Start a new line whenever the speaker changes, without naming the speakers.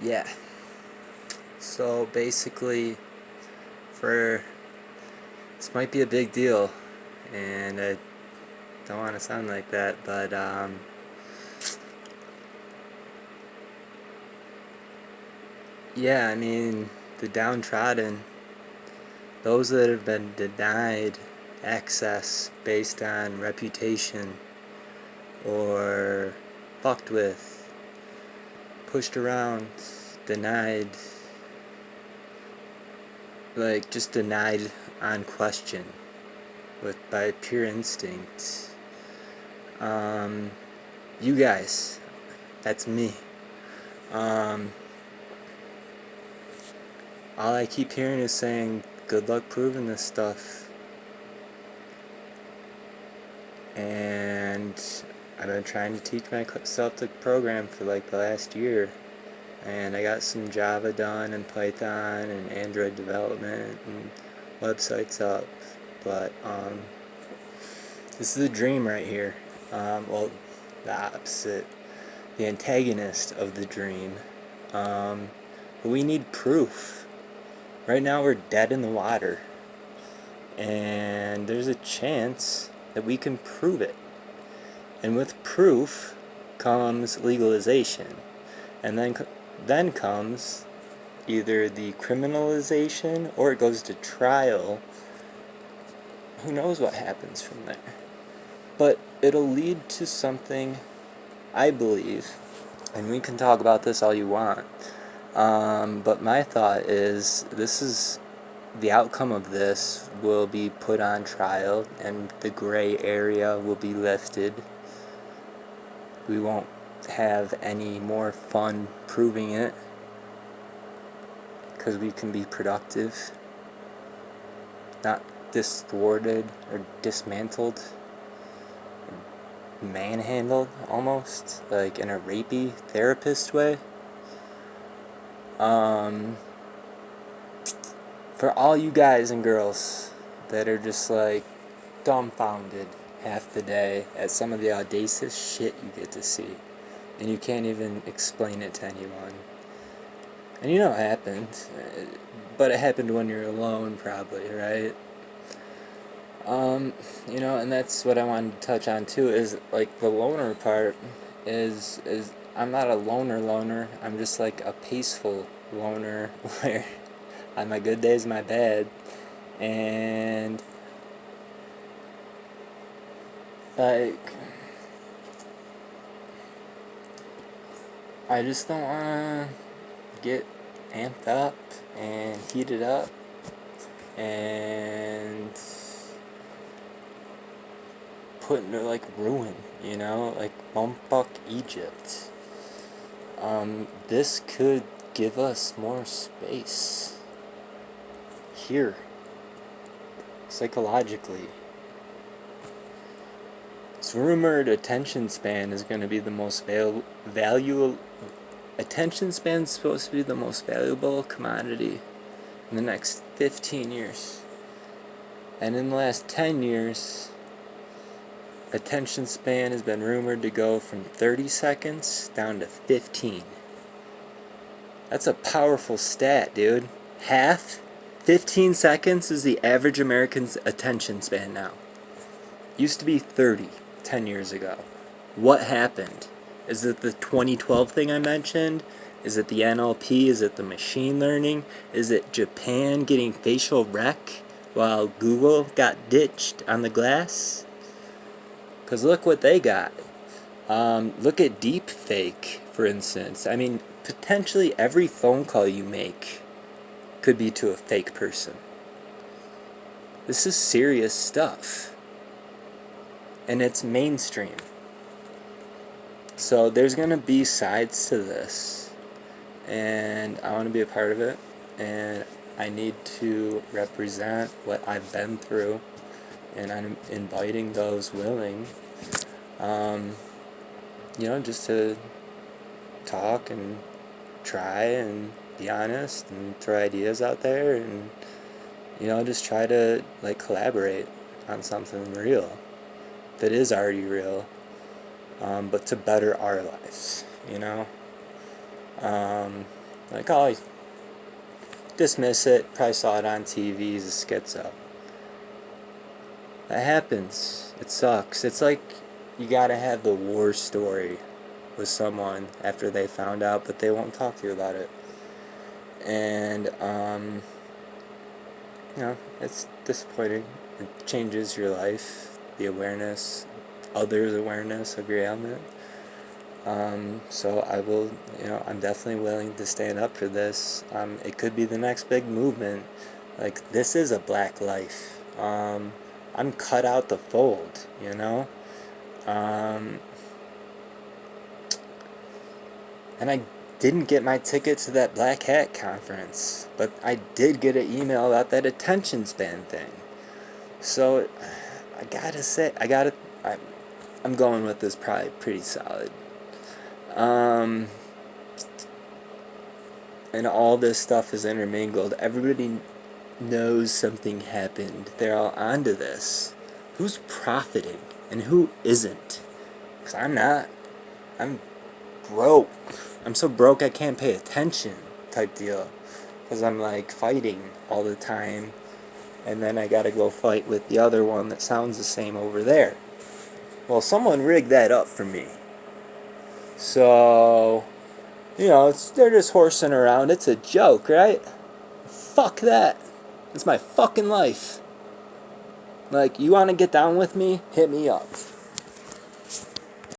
Yeah. So basically, for this might be a big deal, and I don't want to sound like that, but yeah, I mean, the downtrodden, those that have been denied access based on reputation or fucked with, pushed around, denied, like just denied on question by pure instinct. You guys, that's me. Um, all I keep hearing is saying, good luck proving this stuff. And I've been trying to teach myself to program for like the last year. And I got some Java done and Python and Android development and websites up. But this is a dream right here. Well, the opposite, the antagonist of the dream. But we need proof. Right now we're dead in the water. And there's a chance that we can prove it. And with proof comes legalization. And then comes either the criminalization or it goes to trial. Who knows what happens from there? But it'll lead to something, I believe, and we can talk about this all you want, but my thought is the outcome of this will be put on trial and the gray area will be lifted. We won't have any more fun proving it because we can be productive, not thwarted or dismantled, manhandled almost, like in a rapey therapist way. For all you guys and girls that are just like dumbfounded half the day at some of the audacious shit you get to see, and you can't even explain it to anyone. And you know it happened, but it happened when you're alone, probably, right? And that's what I wanted to touch on too, is like the loner part is I'm not a loner, I'm just like a peaceful loner where on my good days, my bad, and like I just don't wanna get amped up and heated up and put into like ruin, like bumfuck Egypt. This could give us more space here, psychologically. It's rumored attention span is going to be the most valuable. Attention span is supposed to be the most valuable commodity in the next 15 years. And in the last 10 years, attention span has been rumored to go from 30 seconds down to 15. That's a powerful stat, dude. 15 seconds is the average American's attention span now. Used to be 30 10 years ago. What happened? Is it the 2012 thing I mentioned? Is it the NLP? Is it the machine learning? Is it Japan getting facial rec while Google got ditched on the glass? Because look what they got. Look at deep fake, for instance. I mean, potentially every phone call you make could be to a fake person. This is serious stuff. And it's mainstream. So there's going to be sides to this. And I want to be a part of it. And I need to represent what I've been through. And I'm inviting those willing, just to talk and try and be honest and throw ideas out there and, just try to, collaborate on something real that is already real, but to better our lives, Like, oh, dismiss it, probably saw it on TV, he's a schizo. That happens. It sucks. It's like you gotta have the war story with someone after they found out, but they won't talk to you about it. And, it's disappointing. It changes your life, the awareness, others' awareness of your ailment. So I will, I'm definitely willing to stand up for this. It could be the next big movement. Like, this is a black life. I'm cut out the fold, and I didn't get my ticket to that Black Hat conference, but I did get an email about that attention span thing. So I gotta say, I'm going with this probably pretty solid. And all this stuff is intermingled. Everybody knows something happened. They're all onto this. Who's profiting and who isn't? Because I'm not. I'm broke. I'm so broke I can't pay attention type deal. Because I'm like fighting all the time. And then I gotta go fight with the other one that sounds the same over there. Well, someone rigged that up for me. So, they're just horsing around. It's a joke, right? Fuck that. It's my fucking life. Like, you want to get down with me? Hit me up.